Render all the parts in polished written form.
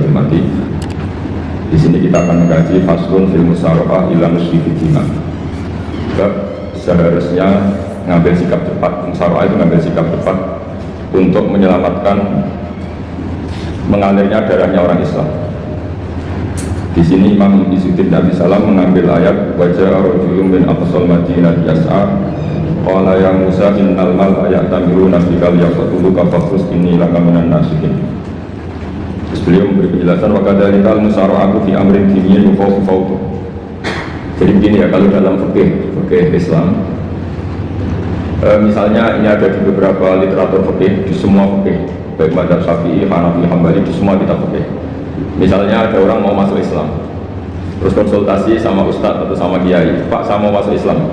hormati. Di sini kita akan mengkaji faslun fil musyawarah ila nusfi fitina. Seharusnya ngambil sikap cepat, musyawarah itu ngambil sikap cepat untuk menyelamatkan mengalirnya darahnya orang Islam. Di sini Imam Izzuddin Nabi Salam mengambil ayat wajah rajulun min aqsal Madinah yas'a qala ya Musa innal mal ya'tamiruna bika liyaqtuluka fakhus inni laka minan nasihin. Terus beliau memberi penjelasan wa kadzalika al-musara'atu fi amrin diniyyin yukhawfu fawtu. Jadi begini ya, kalau dalam fikih Islam misalnya ini ada di beberapa literatur fikih, di semua fikih baik mazhab Syafi'i, Hanafi, Hambali, di semua kitab fikih. Misalnya ada orang mau masuk Islam, terus konsultasi sama ustadz atau sama kiai, Pak saya mau masuk Islam,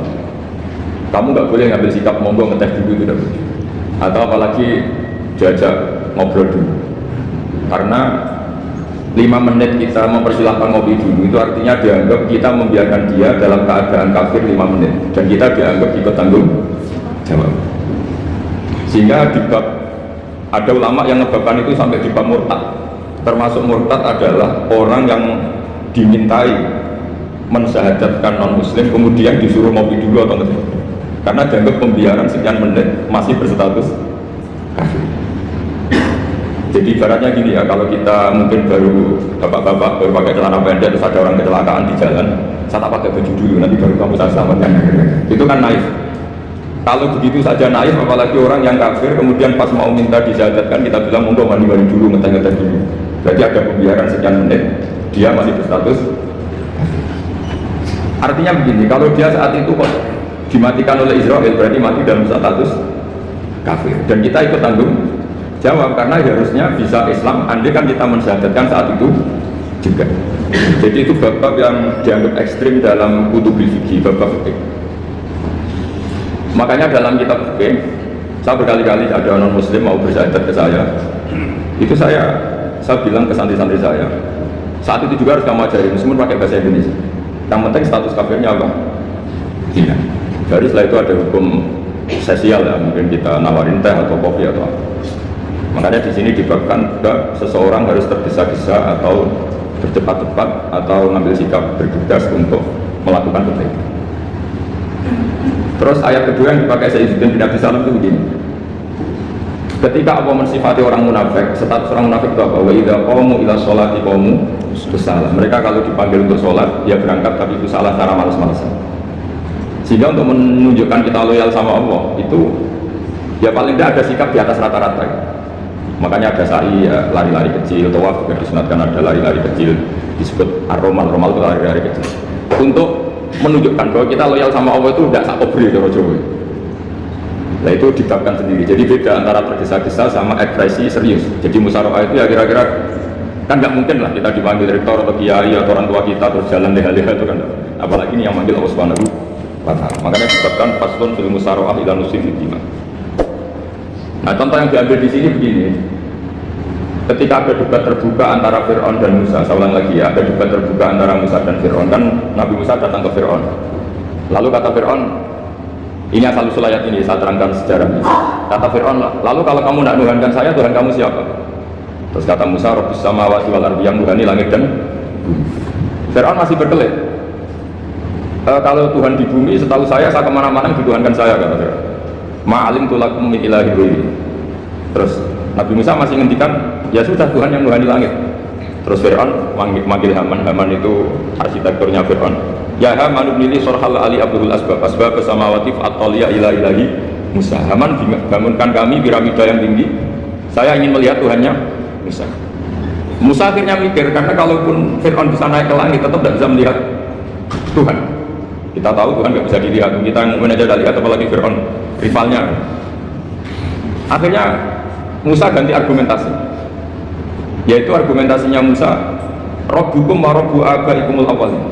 kamu nggak boleh ngambil sikap monggo ngeteh dulu, tidak boleh. Atau apalagi diajak ngobrol dulu, karena 5 menit kita mempersilahkan ngopi dulu itu artinya dianggap kita membiarkan dia dalam keadaan kafir 5 menit dan kita dianggap ikut tanggung jawab. Sehingga di bab ada ulama yang ngebabkan itu sampai di bab murtad. Termasuk murtad adalah orang yang dimintai mensyahadatkan non muslim kemudian disuruh ngopi dulu atau enggak, karena dianggap pembiaran sekian menit masih berstatus kafir. Jadi ibaratnya gini ya, kalau kita mungkin baru bapak-bapak baru pakai celana pendek terus ada orang kecelakaan di jalan, saya tak pakai baju dulu nanti baru kamu saya selamatkan, itu kan naif. Kalau begitu saja naif, apalagi orang yang kafir kemudian pas mau minta disyahadatkan kita bilang monggo mandi-mandi dulu, ngeteh-ngeteh dulu, berarti ada pembiaran sekian menit dia masih berstatus kafir. Artinya begini, kalau dia saat itu kok dimatikan oleh Israel berarti mati dalam status kafir dan kita ikut tanggung jawab karena harusnya bisa Islam andai kan kita mensyahadatkan saat itu juga. Jadi itu bab-bab yang dianggap ekstrim dalam kutubul fikih, bab-bab fikih. Makanya dalam kitab fikih saya berkali-kali ada non muslim mau bersyahadat ke saya, itu saya bilang ke santri-santri saya saat itu juga harus kamu ajarin meskipun pakai bahasa Indonesia, yang penting status kafirnya apa? Tidak. Jadi setelah itu ada hukum sosial ya, mungkin kita nawarin teh atau kopi atau apa. Makanya di sini dibabkan juga seseorang harus tergesa-gesa atau bercepat-cepat atau ngambil sikap bergegas untuk melakukan kebaikan. Terus ayat kedua yang dipakai Sayyidina Nabi Sallam itu begini. Ketika Allah mensifati orang munafik, status orang munafik itu apa? Wa idza qamu ila sholati qamu kusala. Mereka kalau dipanggil untuk sholat, ya berangkat tapi itu salah cara malas-malasan. Sehingga untuk menunjukkan kita loyal sama Allah itu ya paling tidak ada sikap di atas rata-rata. Makanya ada sa'i ya, lari-lari kecil, tawaf juga disunatkan ada lari-lari kecil, disebut ar-romal itu lari-lari kecil untuk menunjukkan bahwa kita loyal sama Allah itu tidak sakobri Jawa. Nah itu dibabkan sendiri, jadi beda antara tergesa-gesa sama ekspresi serius. Jadi musyawarah itu ya kira-kira kan nggak mungkin lah kita dipanggil rektor atau kiai atau orang tua kita terus jalan leha-leha itu kan, apalagi ini yang manggil Allah Subhanahu wa ta'ala. Makanya dibabkan faslun fil musyawarah ila nusfi fitina. Nah contoh yang diambil di sini begini, ketika ada debat terbuka antara Fir'aun dan Musa, saya ulang lagi ya, ada debat terbuka antara Musa dan Fir'aun, kan Nabi Musa datang ke Fir'aun, lalu kata Fir'aun, ini asal usul ayat ini, saya terangkan sejarahnya. Kata Fir'aun, lalu kalau kamu nak nuhankan saya, Tuhan kamu siapa? Terus kata Musa, Rabbis samawati wal ardi, yang nuhani langit dan bumi. Fir'aun masih berkelit, kalau Tuhan di bumi, setahu saya kemana-mana dituhankan saya, kata Fir'aun. Ma'alim tulakum min ilahi ghairi. Terus Nabi Musa masih ngendikan, ya sudah Tuhan yang nuhani langit. Terus Fir'aun manggil Haman itu arsitekturnya Fir'aun. Ya Haman ibnili sorhal ali abdul asbab samawati fa'atoliya ila ilahi Musa. Haman bangunkan kami piramida yang tinggi, saya ingin melihat Tuhannya Musa. Musa akhirnya mikir, karena kalaupun Fir'aun bisa naik ke langit tetap tidak bisa melihat Tuhan. Kita tahu Tuhan nggak bisa dilihat, kita mungkin aja lihat apalagi Fir'aun rivalnya. Akhirnya Musa ganti argumentasi, yaitu argumentasinya Musa, Rabbukum wa Rabbu abaikumul awwalin.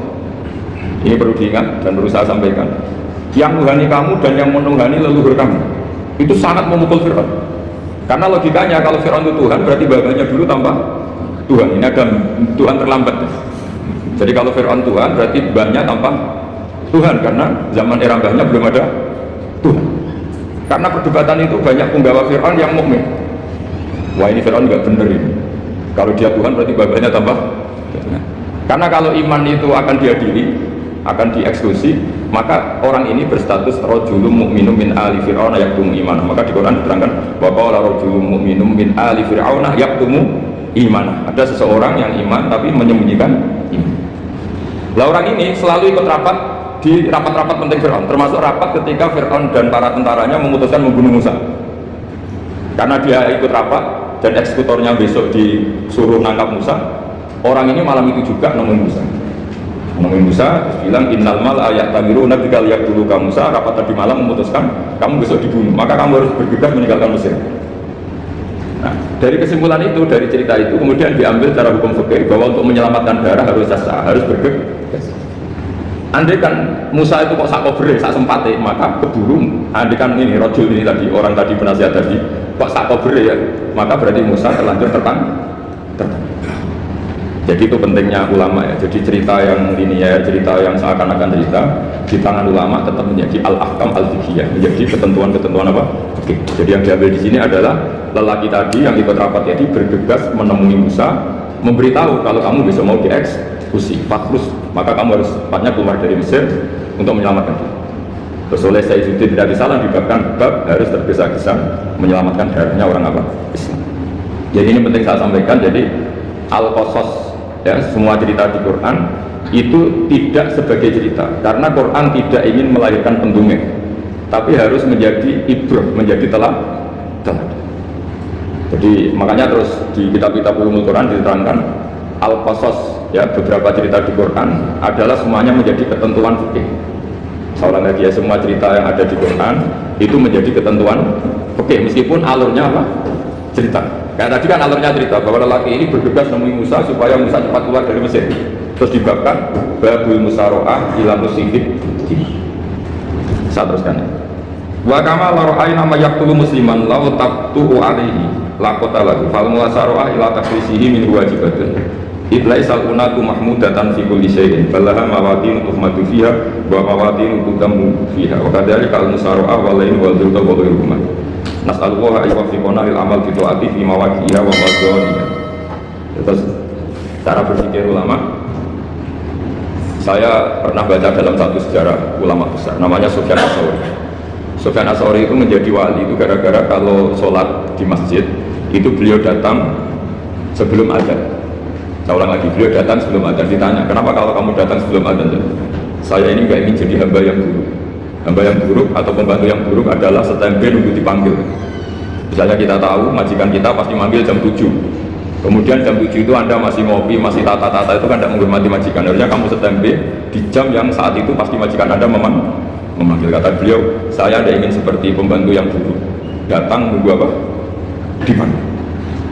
Ini perlu diingat dan perlu saya sampaikan, yang nuhani kamu dan yang menuhani leluhur kamu itu sangat memukul Fir'aun. Karena logikanya kalau Fir'aun itu Tuhan berarti babanya dulu tanpa Tuhan. Ini ada Tuhan terlambat. Jadi kalau Fir'aun Tuhan berarti babnya tanpa Tuhan, karena zaman era mbahnya belum ada Tuhan. Karena perdebatan itu banyak penggawa Fir'aun yang mukmin. Wah ini Fir'aun nggak bener ini. Kalau dia Tuhan berarti ibadahnya tambah. Karena kalau iman itu akan diadili, akan dieksekusi, maka orang ini berstatus rajulun mu'minun min ali fir'auna yaktumu iman. Maka di Quran diterangkan wa qala rajulun mu'minun min ali fir'auna yaktumu iman. Ada seseorang yang iman tapi menyembunyikan iman. Lah orang ini selalu ikut rapat di rapat-rapat penting Fir'aun, termasuk rapat ketika Fir'aun dan para tentaranya memutuskan membunuh Musa. Karena dia ikut rapat dan eksekutornya besok disuruh nangkap Musa, orang ini malam itu juga nemuin Musa, terus bilang innal mal ayat tamiru nabi kal yak dulu kamu Musa, rapat tadi malam memutuskan kamu besok dibunuh, maka kamu harus bergegas meninggalkan Mesir. Nah, dari kesimpulan itu, dari cerita itu kemudian diambil cara hukum fikih bahwa untuk menyelamatkan darah harus sah, harus bergegas. Andai kan Musa itu kok sak kobre, sak sempate, maka keburu. Andai kan ini rojul ini tadi, orang tadi penasihat tadi kok sak kobre ya, maka berarti Musa terlanjur tertangkap. Jadi itu pentingnya ulama ya. Jadi cerita yang linear, cerita yang seakan-akan cerita di tangan ulama tetap menjadi al-ahkam al-fiqhiyah, menjadi ketentuan-ketentuan apa? Oke. Jadi yang diambil di sini adalah lelaki tadi yang ikut rapat jadi bergegas menemui Musa, memberitahu kalau kamu besok mau dieksekusi, fakrus, maka kamu harus cepatnya keluar dari Mesir untuk menyelamatkan diri. Terus oleh Sayyidudin tidak salah dibabkan bab harus tergesa-gesa menyelamatkan darahnya orang apa? Islam. Jadi ini penting saya sampaikan. Jadi al-qasas ya, semua cerita di Quran itu tidak sebagai cerita, karena Quran tidak ingin melahirkan pendongeng, tapi harus menjadi ibrah, menjadi teladan. Jadi makanya terus di kitab-kitab ulumul Quran diterangkan al-qasas ya, beberapa cerita di Quran adalah semuanya menjadi ketentuan fikih. Seorang lagi ya, semua cerita yang ada di Quran itu menjadi ketentuan fikih meskipun alurnya apa? Cerita. Kayak tadi kan alurnya cerita bahwa lelaki ini bergegas menemui Musa supaya Musa cepat keluar dari Mesir. Terus dibabkan babul musaroah ila musifid. Saya teruskan ya. Wa kama laro'ai nama yaktulu musliman lau tabtu'u alaihi lakota lagu fal musaroah ila takrisihi min wajibatun idlai salunatu mahmudatan fi kulli syai'in balaha mawatin tuhmatu fiha wa mawatin tudamu fiha wa kadhalika al musaroah walain wal dhulta wa ghairuhuma. Nas'alullah ayyafiqona lil amal fi ta'ati fi mawaqiha wa madhoniha. Terus cara berpikir ulama, saya pernah baca dalam satu sejarah ulama besar namanya Sufyan Ats-Tsauri. Sufyan Ats-Tsauri itu menjadi wali itu gara-gara kalau sholat di masjid itu beliau datang sebelum adzan. Saya ulang lagi, beliau datang sebelum adzan. Ditanya, kenapa kalau kamu datang sebelum adzan? Saya ini gak ingin jadi hamba yang buruk. Hamba yang buruk atau pembantu yang buruk adalah setempe nunggu dipanggil. Misalnya kita tahu majikan kita pasti manggil jam 7, kemudian jam 7 itu Anda masih ngopi, masih tata-tata, itu kan tidak menghormati majikan. Harusnya kamu setempe di jam yang saat itu pasti majikan Anda memanggil. Kata beliau, saya tidak ingin seperti pembantu yang buruk, datang nunggu apa? Dipanggil.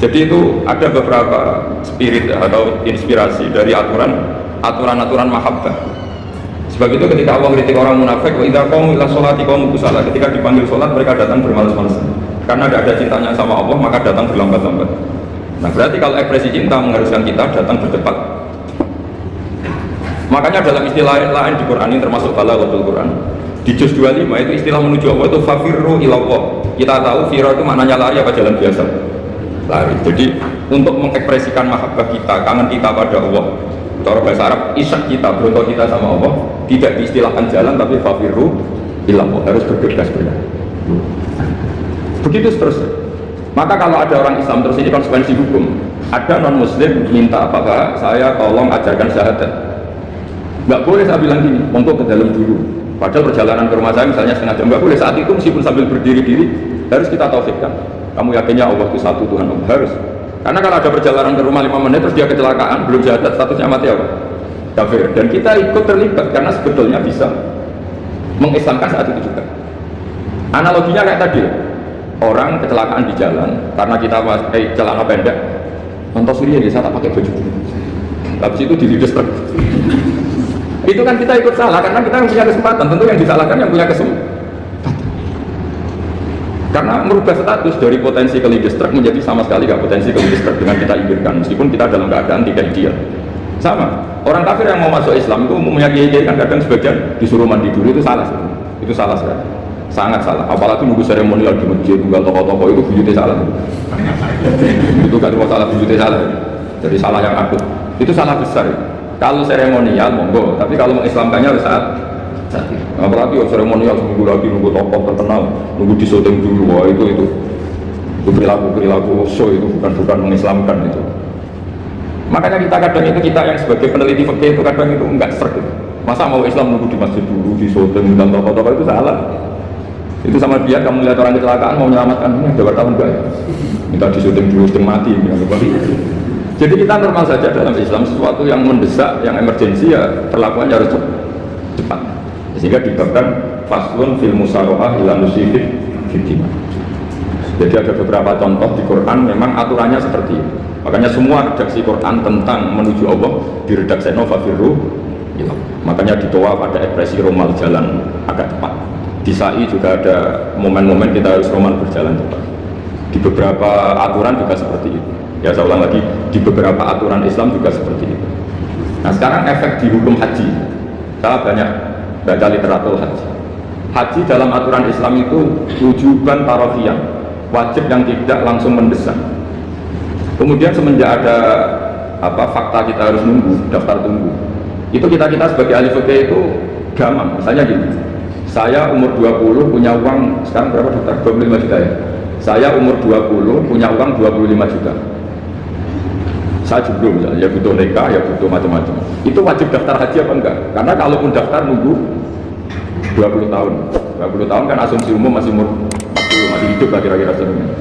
Jadi itu ada beberapa spirit atau inspirasi dari aturan-aturan mahabbah. Sebab itu ketika Allah kritik orang munafik, wa idza qamu ila sholati qamu kusala, ketika dipanggil sholat mereka datang bermalas-malasan. Karena tidak ada cintanya sama Allah, maka datang berlambat-lambat. Nah, berarti kalau ekspresi cinta mengharuskan kita datang bercepat. Makanya dalam istilah lain di Quran ini termasuk balaghatul Quran. Di juz 25 itu istilah menuju Allah itu fafirru ilallah. Kita tahu firra itu maknanya lari apa jalan biasa? Lari. Jadi untuk mengekspresikan mahabbah kita, kangen kita pada Allah, cara bahasa Arab isyak kita, berontok kita sama Allah, tidak diistilahkan jalan tapi fafirru ilallah, harus bergegas bergerak. Begitu seterusnya. Maka kalau ada orang Islam, terus ini konsekuensi hukum, ada non muslim minta apakah saya tolong ajarkan syahadat, nggak boleh saya bilang gini, monggo ke dalam dulu, padahal perjalanan ke rumah saya misalnya setengah jam, nggak boleh saat itu meskipun sambil berdiri-diri harus kita tauhidkan, kamu yakinnya Allah itu satu Tuhan, harus. Karena kalau ada perjalanan ke rumah 5 menit terus dia kecelakaan, belum syahadat, statusnya mati apa? Kafir. Dan kita ikut terlibat karena sebetulnya bisa mengislamkan saat itu juga. Analoginya kayak tadi, orang kecelakaan di jalan karena kita pakai celana pendek, nonton surya dia tak pakai baju, habis itu dilindas truk. Itu kan kita ikut salah karena kita yang punya kesempatan, tentu yang disalahkan yang punya kesempatan. Karena merubah status dari potensi kelindes truk menjadi sama sekali gak potensi kelindes truk dengan kita inginkan, meskipun kita dalam keadaan tidak ideal. Sama, orang kafir yang mau masuk Islam itu umumnya kiai-kiai kan kadang sebagian disuruh mandi dulu, itu salah sekali. Itu salah sekali, sangat salah. Apalagi nunggu seremonial di masjid, tunggal tokoh-tokoh itu bujutnya salah. Itu kan masalah bujutnya salah. Jadi salah yang akut. Itu salah besar. Kalau seremonial monggo, tapi kalau mengislamkannya saat itu. Apalagi seremonial seminggu lagi nunggu tokoh terkenal, nunggu di syuting dulu, wah itu perilaku show, itu bukan mengislamkan itu. Makanya kita kadang itu, kita yang sebagai peneliti fikih itu kadang itu enggak serg gitu. Masa mau Islam nunggu di masjid dulu, di syuting dan tokoh-tokoh, itu salah. Itu sama dia kamu lihat orang kecelakaan mau menyelamatkan, ini ada wartawan enggak? Minta di syuting dulu, syuting mati. Jadi kita normal saja dalam Islam, sesuatu yang mendesak, yang emergensi ya perlakuannya harus cepat. Sehingga dibabkan faslun fil musyawarah ila nusifid fitimah. Jadi ada beberapa contoh di Quran memang aturannya seperti itu. Makanya semua redaksi Quran tentang menuju Allah diredaksi Novafiru. Makanya ditoa pada ekspresi romal jalan agak cepat. Di sa'i juga ada momen-momen kita harus romal berjalan cepat. Di beberapa aturan juga seperti itu. Ya saya ulang lagi, di beberapa aturan Islam juga seperti itu. Nah sekarang efek di hukum haji. Saya banyak baca literatur haji. Haji dalam aturan Islam itu wujuban tarafiyah, wajib yang tidak langsung mendesak. Kemudian semenjak ada fakta kita harus nunggu, daftar tunggu. Itu kita sebagai ahli fikih itu gampang. Misalnya gini, saya umur 20 punya uang, sekarang berapa daftar? 25 juta ya. Saya umur 20 punya uang 25 juta. Saya jomblo misalnya, ya butuh nikah, ya butuh macam-macam. Itu wajib daftar haji apa enggak? Karena kalaupun daftar nunggu 20 tahun. 20 tahun kan asumsi umum masih umur 40, masih hidup lah kira-kira sebenarnya.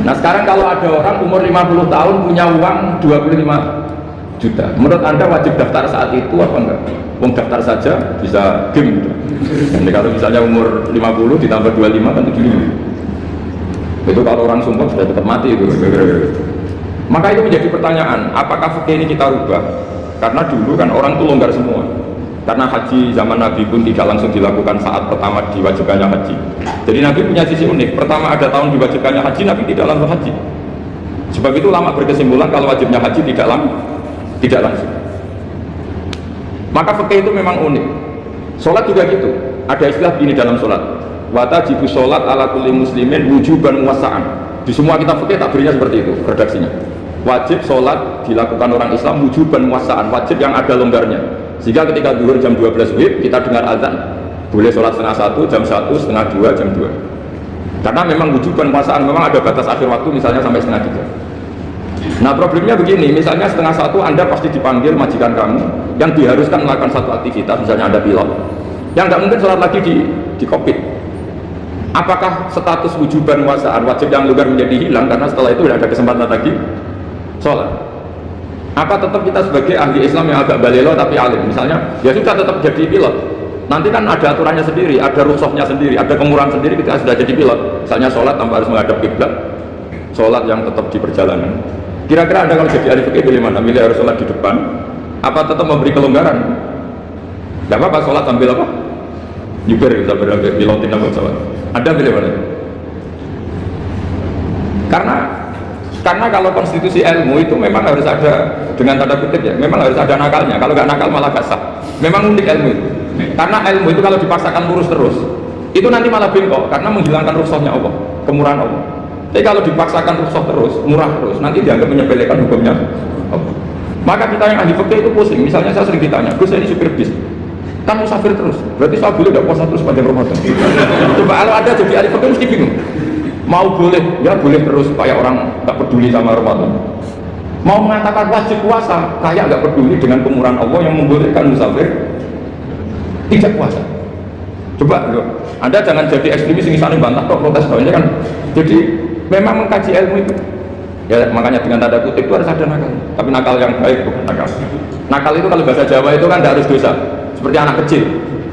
Nah sekarang kalau ada orang umur 50 tahun punya uang 25 juta, menurut Anda wajib daftar saat itu apa enggak? Wong daftar saja bisa game gitu. Jadi kalau misalnya umur 50 ditambah 25 kan 75. Itu kalau orang sumpah sudah tetap mati itu. Maka itu menjadi pertanyaan, apakah fikih ini kita rubah? Karena dulu kan orang itu longgar semua. Karena haji zaman Nabi pun tidak langsung dilakukan saat pertama diwajibkannya haji. Jadi Nabi punya sisi unik. Pertama ada tahun diwajibkannya haji, Nabi tidak langsung haji. Sebab itu ulama berkesimpulan kalau wajibnya haji tidak langsung. Maka fikih itu memang unik. Sholat juga gitu. Ada istilah begini dalam sholat. Watajibu sholat ala kulli muslimin wujuban muwassa'an. Di semua kitab fikih tak berinya seperti itu redaksinya. Wajib sholat dilakukan orang Islam wujuban muwassa'an, wajib yang ada longgarnya. Sehingga ketika zuhur jam 12 WIB kita dengar azan, boleh sholat setengah 1, jam 1, setengah 2, jam 2. Karena memang wujuban muwassa'an, memang ada batas akhir waktu misalnya sampai setengah 3. Nah problemnya begini, misalnya setengah 1 Anda pasti dipanggil majikan kamu yang diharuskan melakukan satu aktivitas, misalnya Anda pilot, yang nggak mungkin sholat lagi di kokpit. Apakah status wujuban muwassa'an, wajib yang longgar menjadi hilang karena setelah itu tidak ada kesempatan lagi sholat? Apa tetap kita sebagai ahli Islam yang agak balelo tapi alim, misalnya ya sudah tetap jadi pilot, nanti kan ada aturannya sendiri, ada rukhsahnya sendiri, ada kemurahan sendiri ketika sudah jadi pilot, misalnya sholat tanpa harus menghadap kiblat, sholat yang tetap di perjalanan. Kira-kira Anda kalau jadi ahli fikih pilih mana? Milih harus sholat di depan apa tetap memberi kelonggaran? Gak apa-apa sholat sambil apa? Nyuper bisa berada pilotin apa sholat. Anda pilih mana? Karena kalau konstitusi ilmu itu memang harus ada, dengan tanda kutip ya, memang harus ada nakalnya. Kalau nggak nakal malah gak sah. Memang unik ilmu itu. Karena ilmu itu kalau dipaksakan lurus terus, itu nanti malah bengkok karena menghilangkan rukhsahnya Allah, kemurahan Allah. Tapi kalau dipaksakan rukhsah terus, murah terus, nanti dianggap menyepelekan hukumnya Allah. Maka kita yang ahli fikih itu pusing. Misalnya saya sering ditanya, Gus saya ini supir bis, kan musafir terus, berarti saya boleh nggak puasa terus pada Ramadan? Coba kalau ada jadi ahli fikih mesti bingung. Mau boleh, ya boleh terus supaya orang nggak peduli sama Ramadan. Mau mengatakan wajib puasa, kayak nggak peduli dengan kemurahan Allah yang membolehkan musafir tidak puasa. Coba loh, Anda jangan jadi ekstremis yang saling bantah kok protes ini kan. Jadi memang mengkaji ilmu itu. Ya makanya dengan tanda kutip itu harus ada nakal. Tapi nakal yang baik bukan nakal. Nakal itu kalau bahasa Jawa itu kan tidak harus dosa. Seperti anak kecil,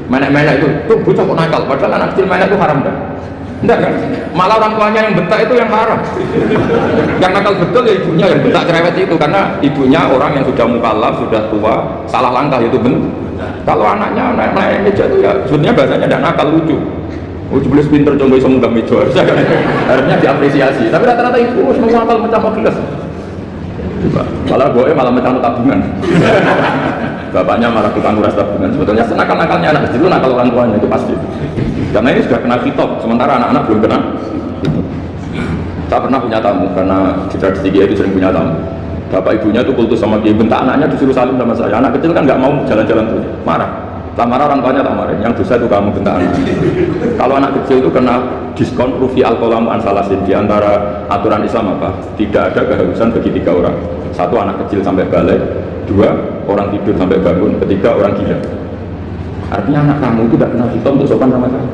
menek-menek itu, tuh bocah kok nakal. Padahal anak kecil menek itu haram dah. Enggak kan? Malah orang tuanya yang bentak itu yang haram. Yang nakal betul ya ibunya yang bentak cerewet itu, karena ibunya orang yang sudah mukallaf, sudah tua, salah langkah itu benar. Kalau anaknya naik meja itu ya sebenarnya bahasanya tidak nakal, lucu. Oh jelas pinter contoh bisa munggah meja, harusnya diapresiasi. Tapi rata-rata itu semua nakal mencapai gelas. Malah gue malah mencapai tabungan. Bapaknya marah tukang nguras tabungan. Sebetulnya senakal-nakalnya anak kecil itu nakal orang tuanya itu pasti. Karena ini sudah kena fitop, sementara anak-anak belum kena. Saya pernah punya tamu, karena di tradisi itu sering punya tamu. bapak ibunya itu kultus sama kiai, bentak anaknya disuruh salim sama saya. Anak kecil kan nggak mau jalan-jalan terus, marah. Tak marah orang tuanya tak marah. Yang dosa itu kamu bentak anak. Kalau anak kecil itu kena diskon rufi al-qalamu an salasin. Di antara aturan Islam apa? Tidak ada keharusan bagi 3 orang. 1 anak kecil sampai balik, 2 orang tidur sampai bangun, 3 orang gila. Artinya anak kamu itu tidak kena hitam untuk sopan sama saya.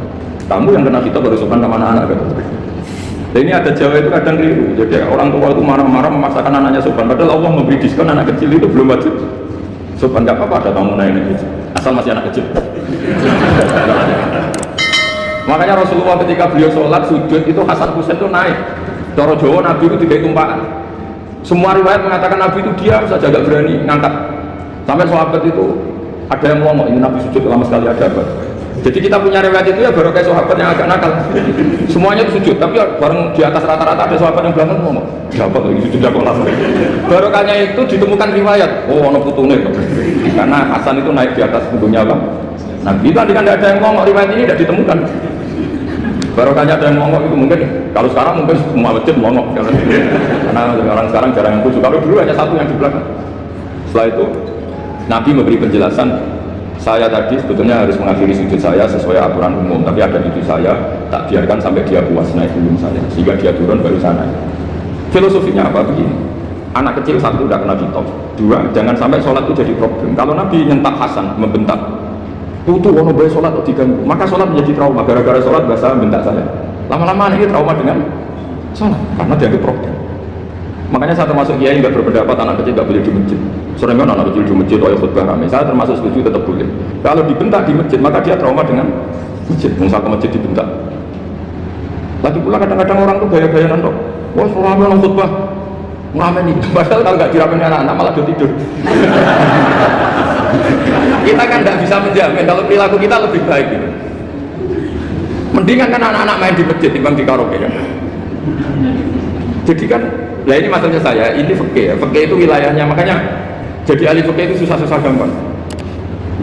Kamu yang kena hitam baru sopan sama anak-anak kan? Nah, ini ada Jawa itu kadang keliru. Jadi orang tua itu marah-marah memaksakan anaknya sopan. Padahal Allah memberi diskon anak kecil itu belum wajib sopan. Gak apa-apa ada tamu naik kecil, asal masih anak kecil. Makanya Rasulullah ketika beliau sholat sujud itu Hasan Husain itu naik. Cara Jawa Nabi itu tidak tumpahan. Semua riwayat mengatakan Nabi itu diam saja, gak berani ngangkat. Sampai sahabat itu ada yang ngomong ini Nabi sujud lama sekali ada apa? Jadi kita punya riwayat itu ya baru kayak sahabat yang agak nakal. Semuanya itu sujud, tapi bareng di atas rata-rata ada sahabat yang belakang ngomong dapat lagi sujud dapat lama. Barokahnya itu ditemukan riwayat. Oh, ono putune. Karena Hasan itu naik di atas punggungnya apa? Nabi tadi kan tidak ada yang ngomong, riwayat ini tidak ditemukan. Barokahnya ada yang ngomong itu mungkin kalau sekarang mungkin semua masjid ngomong karena orang sekarang jarang yang khusyuk. Kalau dulu hanya 1 yang di belakang. Setelah itu Nabi memberi penjelasan, saya tadi sebetulnya harus mengakhiri sujud saya sesuai aturan umum, tapi ada cucu saya tak biarkan sampai dia puas naik gunung saya, sehingga dia turun baru sana. Filosofinya apa begini? Anak kecil 1 tidak kena ditop, 2 jangan sampai sholat itu jadi problem. Kalau Nabi nyentak Hasan, membentak, tuh ono boleh sholat atau diganggu, maka sholat menjadi trauma. Gara-gara sholat bahasa bentak saya. Lama-lama ini trauma dengan sholat karena dianggap problem. Makanya saya termasuk kiai nggak berpendapat anak kecil nggak boleh di masjid. Sering kan anak kecil di masjid, oh ya khutbah ramai. Saya termasuk setuju tetap boleh. Kalau dibentak di masjid, maka dia trauma dengan masjid. Misal ke masjid dibentak. Lagi pula kadang-kadang orang tuh gaya-gaya nantok. Wah, suami orang khutbah ngamen itu. Padahal kalau nggak diramein anak-anak malah dia tidur. Kita kan nggak bisa menjamin kalau perilaku kita lebih baik. Gitu. Mendingan kan anak-anak main di masjid timbang di karaoke kan. Jadi kan, nah ini maksudnya saya, ini fikih ya. Fikih itu wilayahnya, makanya jadi ahli fikih itu susah-susah gampang.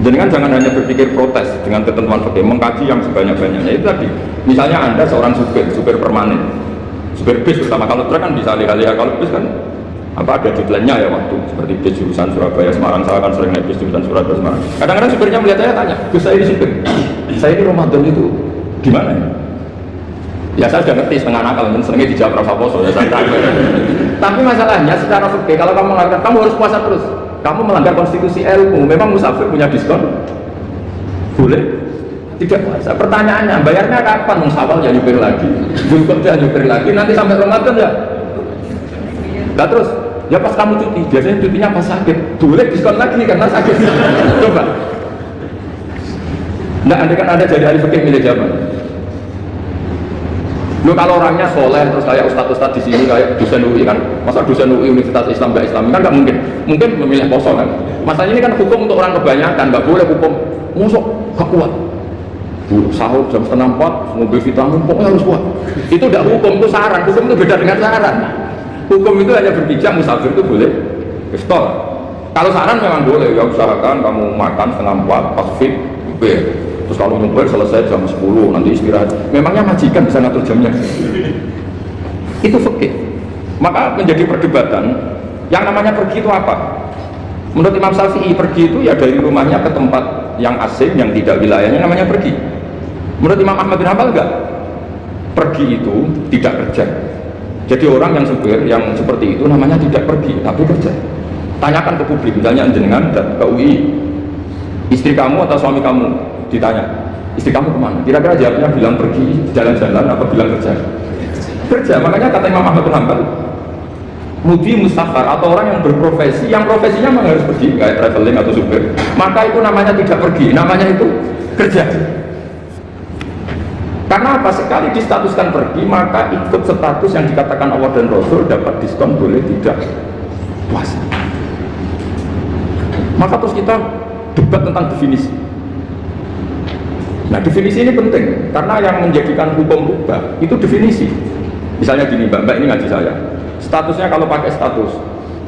Jadi kan jangan hanya berpikir protes dengan ketentuan fikih, mengkaji yang sebanyak-banyaknya. Itu tadi, misalnya Anda seorang supir permanen, supir bis terutama, kalau truk kan bisa alih-alih, kalau bis kan apa ada deadline-nya ya waktu, seperti bis jurusan Surabaya Semarang, saya kan sering naik bis jurusan Surabaya Semarang. Kadang-kadang supirnya melihat saya tanya, Gus saya ini supir, saya ini Ramadan itu gimana ya? Ya saya sudah ngerti setengah nakal, seringnya dijawab Rafa Poso ya saya tahu. Tapi masalahnya secara fikih kalau kamu mengatakan kamu harus puasa terus, kamu melanggar konstitusi ilmu. Memang musafir punya diskon? Boleh? Tidak puasa. Pertanyaannya, bayarnya kapan? Sawal ya nyupir lagi, Zulhijjah ya nyupir lagi, nanti sampai Ramadan ya. Nah terus, ya pas kamu cuti, biasanya cutinya pas sakit, boleh diskon lagi karena sakit. Coba. Nah, andai kan Anda jadi ahli fikih milih zaman. Lu kalau orangnya soleh terus kayak ustad-ustad di sini kayak dosen UI kan, masa dosen UI Universitas Islam nggak Islam kan nggak mungkin, mungkin memilih kosong kan. Masalahnya ini kan hukum untuk orang kebanyakan, nggak boleh hukum musuh gak kuat. Sahur jam 3:30 mobil vitamin pokoknya harus kuat. Itu tidak hukum, itu saran. Hukum itu beda dengan saran. Hukum itu hanya berpijak musafir itu boleh iftar. Kalau saran memang boleh, ya usahakan kamu makan 3:30 pas fit, terus kalau nyumpir selesai jam 10 nanti istirahat. Memangnya majikan bisa ngatur jamnya? Itu fikih. Maka menjadi perdebatan yang namanya pergi itu apa? Menurut Imam Syafi'i pergi itu ya dari rumahnya ke tempat yang asing yang tidak wilayahnya namanya pergi. Menurut Imam Ahmad bin Hanbal enggak, pergi itu tidak kerja. Jadi orang yang supir yang seperti itu namanya tidak pergi tapi kerja. Tanyakan ke publik, misalnya jenengan ke UI, istri kamu atau suami kamu ditanya, istri kamu kemana? Kira-kira jawabnya bilang pergi jalan-jalan apa bilang kerja? Kerja. Makanya kata Imam Ahmad bin Hanbal, mudi mustafar atau orang yang berprofesi, yang profesinya memang harus pergi kayak traveling atau supir, maka itu namanya tidak pergi, namanya itu kerja. Karena apa? Sekali distatuskan pergi, maka ikut status yang dikatakan Allah dan Rasul, dapat diskon boleh tidak puasa. Maka terus kita debat tentang definisi. Nah definisi ini penting karena yang menjadikan hukum rubah itu definisi. Misalnya gini, mbak ini ngaji saya, statusnya kalau pakai status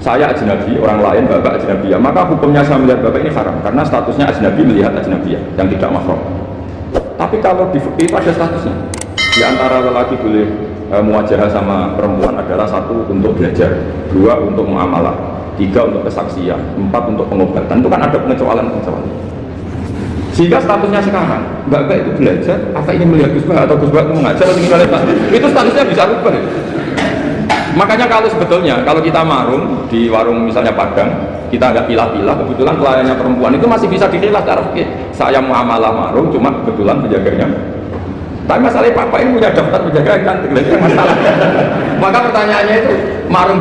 saya ajnabi, orang lain bapak ajnabi, maka hukumnya saya melihat bapak ini haram karena statusnya ajnabi melihat ajnabi yang tidak mahram. Tapi kalau di fikih itu ada statusnya. Di antara lelaki boleh muwajahah sama perempuan adalah 1 untuk belajar, 2 untuk muamalah, 3 untuk kesaksian, 4 untuk pengobatan. Itu kan ada pengecualian. Sehingga statusnya sekarang, Mbak itu belajar, apa ingin melihat Gus Bah atau Gus Bah mengajar atau ingin melihat Pak, itu statusnya bisa rubah. Makanya kalau sebetulnya, kalau kita marung di warung misalnya Padang, kita nggak pilah-pilah, kebetulan pelayannya perempuan itu masih bisa dinilah cara fikih. Saya muamalah marung, cuma kebetulan penjaganya. Tapi masalahnya Papa ini punya daftar penjaga yang cantik, itu masalah. Maka pertanyaannya itu, marung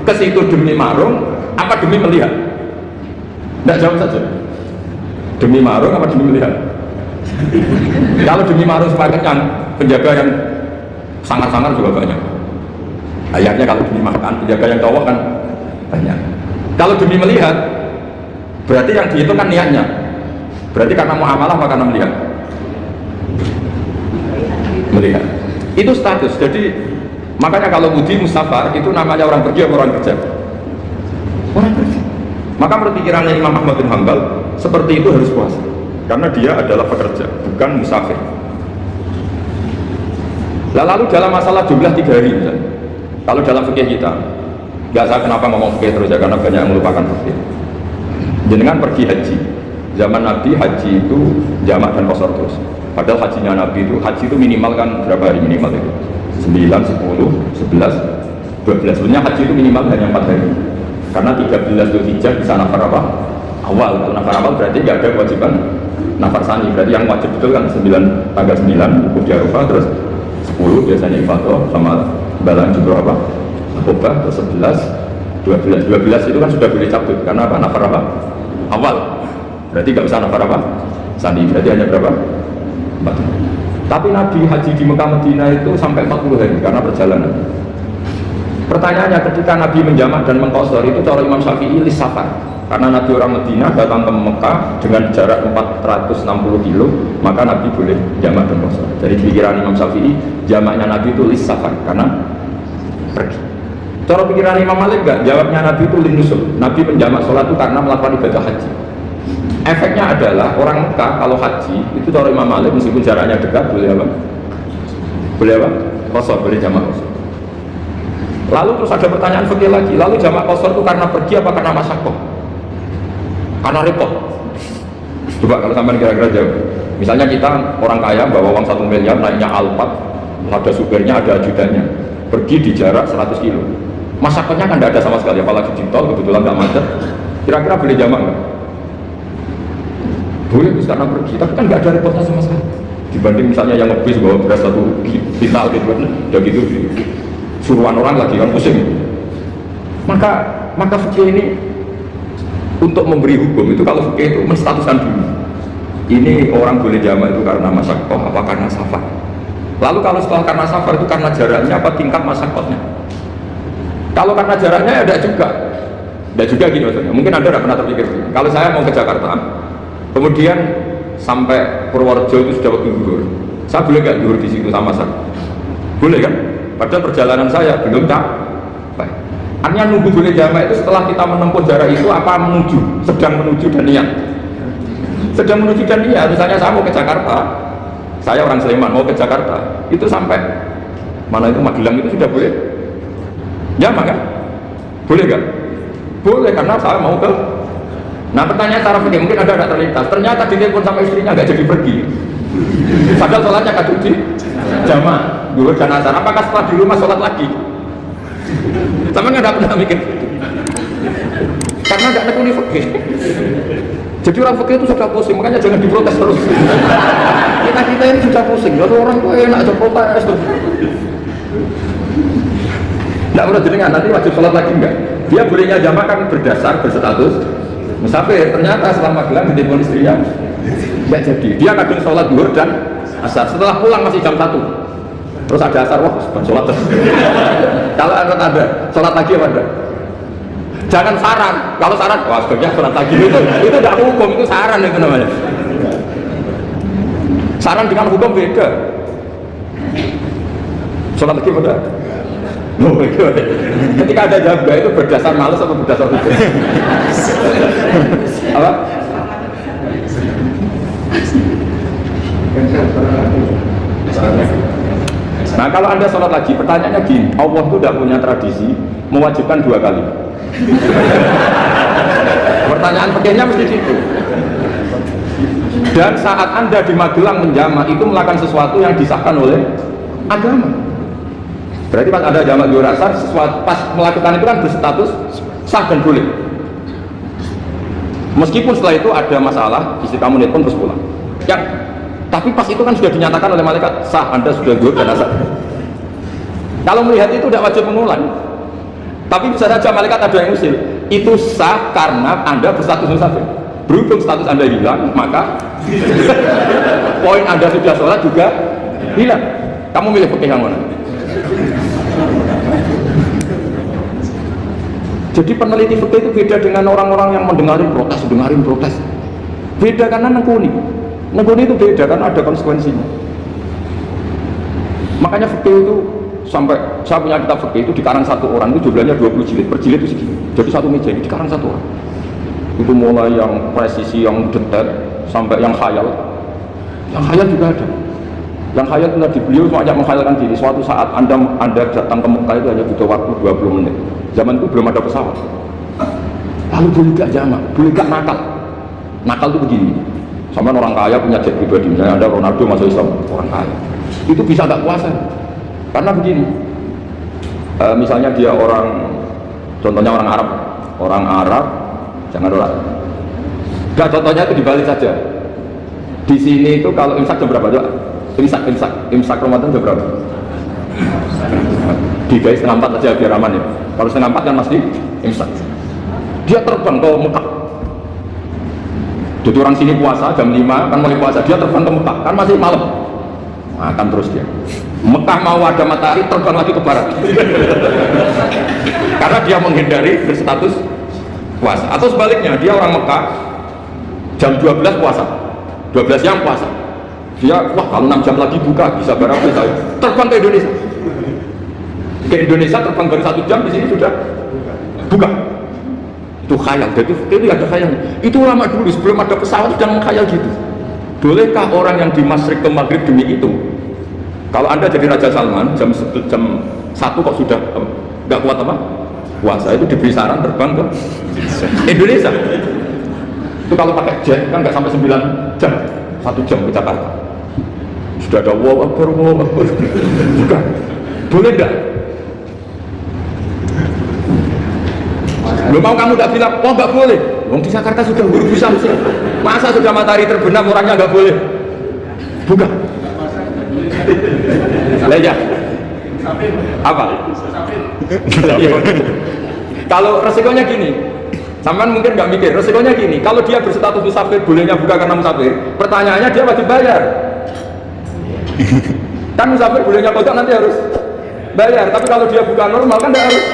ke situ demi marung, apa demi melihat? Tidak jawab saja. Demi marung apa demi melihat? Kalau demi marung supaya kenyang, penjaga yang sangar-sangar juga banyak. Ayahnya kalau demi makan, penjaga yang cowok kan banyak. Kalau demi melihat, berarti yang dihitung kan niatnya. Berarti karena muamalah apa karena melihat? Melihat. Itu status. Jadi makanya kalau Budi Mustafa itu namanya orang pergi atau orang kerja? Orang kerja. Maka menurut pikirannya Imam Ahmad bin Hanbal, seperti itu harus puasa karena dia adalah pekerja, bukan musafir. Lalu dalam masalah jumlah 3 hari misalnya, kalau dalam fikih kita, nggak saya kenapa ngomong fikih terus ya, karena banyak yang melupakan fikih. Jenengan pergi haji, zaman Nabi haji itu jamak dan qasar terus. Padahal hajinya Nabi itu, haji itu minimal kan berapa hari minimal itu? 9, 10, 11, 12. Sebenarnya haji itu minimal hanya 4 hari. Karena 13 Dzulhijjah bisa nafar apa? Awal. Kalau nafar awal berarti nggak ada kewajiban nafar sani. Berarti yang wajib betul kan tanggal 9 wukuf di Arafah, terus 10 biasanya ifadah sama balang juga apa? Akobah, terus 11, 12 itu kan sudah boleh cabut karena apa? Nafar apa? Awal. Berarti nggak bisa nafar apa? Sani. Berarti hanya berapa? 4. Tapi Nabi haji di Mekah Medina itu sampai 40 hari karena perjalanan. Pertanyaannya, ketika Nabi menjamak dan mengqasar itu cara Imam Syafi'i safar. Karena Nabi orang Medina datang ke Mekah dengan jarak 460 kilo, maka Nabi boleh jamak dan qasar. Jadi pikiran Imam Syafi'i, jamaknya Nabi itu safar karena pergi. Cara pikiran Imam Malik enggak, jawabnya Nabi itu nusul. Nabi menjamak sholat itu karena melakukan ibadah haji. Efeknya adalah orang Mekah kalau haji itu cara Imam Malik meskipun jaraknya dekat boleh apa? Boleh apa? Qasar, boleh jamak qasar. Lalu terus ada pertanyaan fikih lagi, lalu jamak qasar itu karena pergi apa karena masyaqqah? Karena repot. Coba kalau sampai kira-kira jawab. Misalnya kita orang kaya bawa uang 1 miliar, naiknya Alphard, ada supirnya, ada ajudannya, pergi di jarak 100 kilo. Masyaqqahnya kan tidak ada sama sekali, apalagi di tol kebetulan nggak macet. Kira-kira boleh jamak nggak? Boleh, karena pergi, tapi kan nggak ada repotnya sama sekali. Dibanding misalnya yang ngebis bawa beras 1 kintal gitu kan, udah gitu suruhan orang lagi kan pusing. Maka fikih ini untuk memberi hukum itu, kalau fikih itu menstatuskan dulu ini orang boleh jamak itu karena masyaqqah apa karena safar. Lalu kalau setelah karena safar itu karena jaraknya apa tingkat masyaqqahnya. Kalau karena jaraknya ya tidak juga gini maksudnya. Mungkin Anda tidak pernah terpikir, kalau saya mau ke Jakarta kemudian sampai Purworejo itu sudah waktu zuhur, saya boleh nggak zuhur di situ sama saya? Boleh kan? Padahal perjalanan saya belum baik. Artinya nunggu boleh jamak itu setelah kita menempuh jarak itu apa menuju, sedang menuju dan niat. Sedang menuju dan niat. Misalnya saya mau ke Jakarta, saya orang Sleman mau ke Jakarta, itu sampai mana itu Magelang itu sudah boleh jamak kan? Boleh kan? Boleh karena saya mau ke. Nah pertanyaan cara fikih mungkin ada terlintas. Ternyata ditelepon sama istrinya nggak jadi pergi. Padahal sholatnya kadung di jamak. Dulu dan asar, apakah setelah di rumah sholat lagi? Sama nggak pernah mikir, karena nggak nekuni fikih. Jadi orang fikih itu sudah pusing, makanya jangan diprotes terus. Kita ini sudah pusing, lalu orang itu enak aja protes terus. Nggak pernah jenengan, nanti wajib sholat lagi enggak? Dia bolehnya jamak kan berdasar berstatus musafir. Ternyata selama Magelang ditelepon istrinya nggak jadi. Dia kadang sholat zuhur dan asar, setelah pulang masih jam 1. Terus ada asar, wah sholat terus. Kalau ada sholat lagi apa ada? Jangan saran. Kalau saran, wah sebaiknya sholat lagi itu tidak hukum, itu saran itu namanya. Saran dengan hukum beda. Sholat lagi pada. Ketika ada jaga itu berdasar malas atau berdasar hukum? Apa? Nah kalau Anda sholat lagi, pertanyaannya gini, Allah itu tidak punya tradisi mewajibkan 2 kali. Pertanyaan fikihnya mesti gitu. Dan saat Anda di Magelang menjamak itu melakukan sesuatu yang disahkan oleh agama. Berarti pas ada jamak zuhur asar, pas melakukan itu kan berstatus sah dan boleh. Meskipun setelah itu ada masalah, istri kamu nelpon terus pulang. Ya, tapi pas itu kan sudah dinyatakan oleh malaikat sah, Anda sudah zuhur dan asar. Kalau melihat itu tidak wajib mengulang. Tapi bisa saja malaikat ada yang usil. Itu sah karena Anda berstatus musafir. Berhubung status Anda hilang, maka poin Anda sudah sholat juga hilang. Kamu milih fikih yang mana? Jadi peneliti fikih itu beda dengan orang-orang yang mendengarin protes. Beda karena nengkuni itu beda karena ada konsekuensinya. Makanya fikih itu sampai saya punya kitab fikih itu dikarang satu orang itu jumlahnya 20 jilid, per jilid itu segini. Jadi satu meja ini dikarang satu orang. Itu mulai yang presisi, yang detail sampai yang khayal. Yang khayal juga ada. Yang khayal itu tadi beliau banyak menghayalkan diri. Suatu saat Anda datang ke Mekah itu hanya butuh waktu 20 menit. Zaman itu belum ada pesawat. Lalu boleh gak jamak, boleh gak nakal. Nakal itu begini. Sama orang kaya punya jet pribadi, misalnya ada Ronaldo masuk Islam, orang kaya. Itu bisa gak puasa. Karena begini. Misalnya dia contohnya orang Arab, jangan orang. Gak, contohnya itu dibalik saja. Di sini itu kalau imsak jam berapa? Imsak Ramadan jam berapa? Digawe setengah 4 aja biar aman ya. Kalau setengah 4 kan masih imsak. Dia terbang ke Mekah. Jadi orang sini puasa jam 5 kan mulai puasa, dia terbang ke Mekah kan masih malam. Makan terus dia. Mekah mau ada matahari terbang lagi ke barat. Karena dia menghindari berstatus puasa. Atau sebaliknya, dia orang Mekah jam 12 puasa, 12 siang puasa. Dia, wah kalau 6 jam lagi buka, bisa berapa bisa terbang ke Indonesia. Ke Indonesia terbang baru 1 jam, di sini sudah buka. Itu khayal, jadi itu ada khayal. Itu lama dulu, sebelum ada pesawat sudah mengkhayal gitu. Bolehkah orang yang di Masyriq ke Maghrib demi itu? Kalau Anda jadi Raja Salman, jam 1 kok sudah nggak kuat apa? Puasa, itu diberi saran terbang ke Indonesia. Itu kalau pakai jet kan nggak sampai 9 jam, 1 jam ke Jakarta. Sudah ada wow akbar. Bukan, boleh enggak? Belum mau kamu tidak bilang, oh nggak boleh. Wong di Jakarta sudah berurusan sih. Masa sudah matahari terbenam orangnya nggak boleh? Bukan. Leja. Apa? Kalau resikonya gini, sampean mungkin nggak mikir. Resikonya gini, kalau dia berstatus musafir, bolehnya buka karena musafir. Pertanyaannya dia wajib bayar. Kan musafir bolehnya kodok nanti harus bayar. Tapi kalau dia buka normal kan tidak harus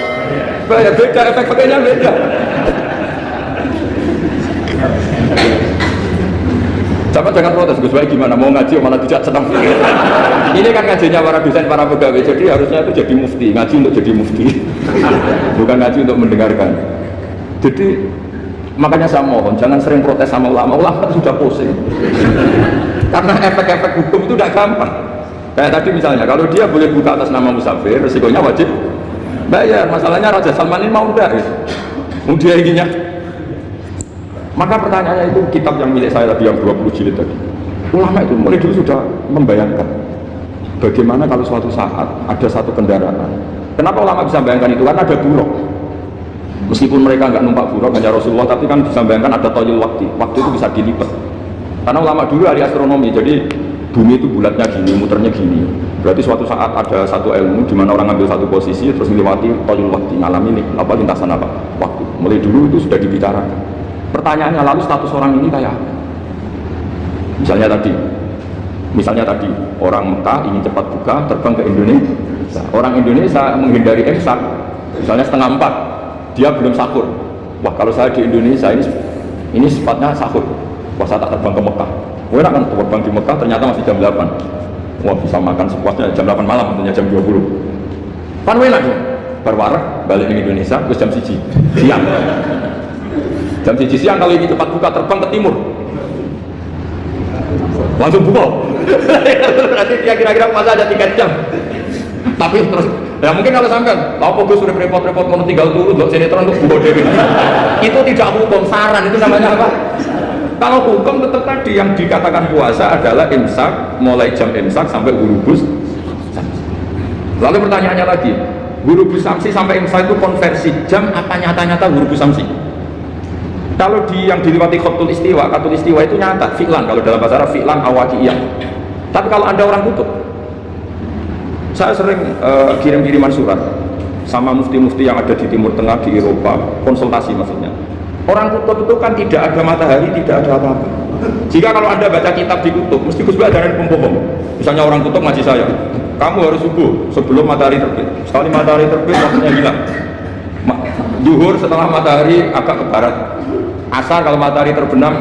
bayar. Beda, efek pakainya beda. Jangan protes, Gus Baik gimana mau ngaji malah tidak senang. Ini kan ngajinya para dosen, para pegawai, jadi harusnya itu jadi mufti, ngaji untuk jadi mufti, bukan ngaji untuk mendengarkan. Jadi makanya saya mohon jangan sering protes sama ulama itu sudah pusing. Karena efek-efek hukum itu tidak gampang. Kayak tadi misalnya, kalau dia boleh buka atas nama musafir, resikonya wajib bayar. Masalahnya Raja Salman ini mau enggak? Mau dia inginnya. Maka pertanyaannya itu kitab yang milik saya tadi yang 20 jilid tadi. Ulama itu mulai dulu sudah membayangkan bagaimana kalau suatu saat ada satu kendaraan. Kenapa ulama bisa bayangkan itu? Karena ada buruk. Meskipun mereka nggak numpak buruk hanya Rasulullah, tapi kan bisa bayangkan ada toyul waktu. Waktu itu bisa dilipat. Karena ulama dulu ahli astronomi, jadi bumi itu bulatnya gini, muternya gini. Berarti suatu saat ada satu ilmu di mana orang ambil satu posisi terus melewati toyul waktu, ngalami apa lintasan apa waktu. Mulai dulu itu sudah dibicarakan. Pertanyaannya lalu status orang ini kayak apa? Misalnya tadi orang Mekah ingin cepat buka terbang ke Indonesia. Orang Indonesia menghindari imsak, misalnya 3:30, dia belum sahur. Wah kalau saya di Indonesia ini sifatnya sahur. Wah saya tak terbang ke Mekah. Wah kan terbang di Mekah ternyata masih jam 8. Wah bisa makan sepuasnya jam 8 malam, artinya jam 20. Kan enak dong. Berwarek balik ke Indonesia terus jam 1 siang. Jam 1 siang kalau ini cepat buka terbang ke timur langsung buka. Berarti dia kira-kira puasa ada 3 jam. Tapi terus Ya mungkin kalau sampai, apa gue sudah repot-repot mau tinggal turun untuk sinetron untuk buat dewi. Itu tidak hukum, saran itu namanya apa? Kalau hukum tetap tadi yang dikatakan puasa adalah imsak, mulai jam imsak sampai hurubus. Lalu pertanyaannya lagi, hurubus samsi sampai imsak itu konversi jam apa nyata-nyata hurubus samsi? Kalau yang diliwati khatul istiwa itu nyata, fi'lan, kalau dalam bahasa Arab fi'lan awaqiyah. Tapi kalau Anda orang kutub, saya sering kirim-kiriman surat sama mufti-mufti yang ada di Timur Tengah, di Eropa, konsultasi maksudnya. Orang kutub itu kan tidak ada matahari, tidak ada apa-apa. Jika kalau Anda baca kitab di kutub, mesti Gus ada pembohong. Misalnya orang kutub ngaji saya, kamu harus subuh sebelum matahari terbit. Sekali matahari terbit, waktunya hilang. Zuhur setelah matahari agak ke barat. Asar kalau matahari terbenam,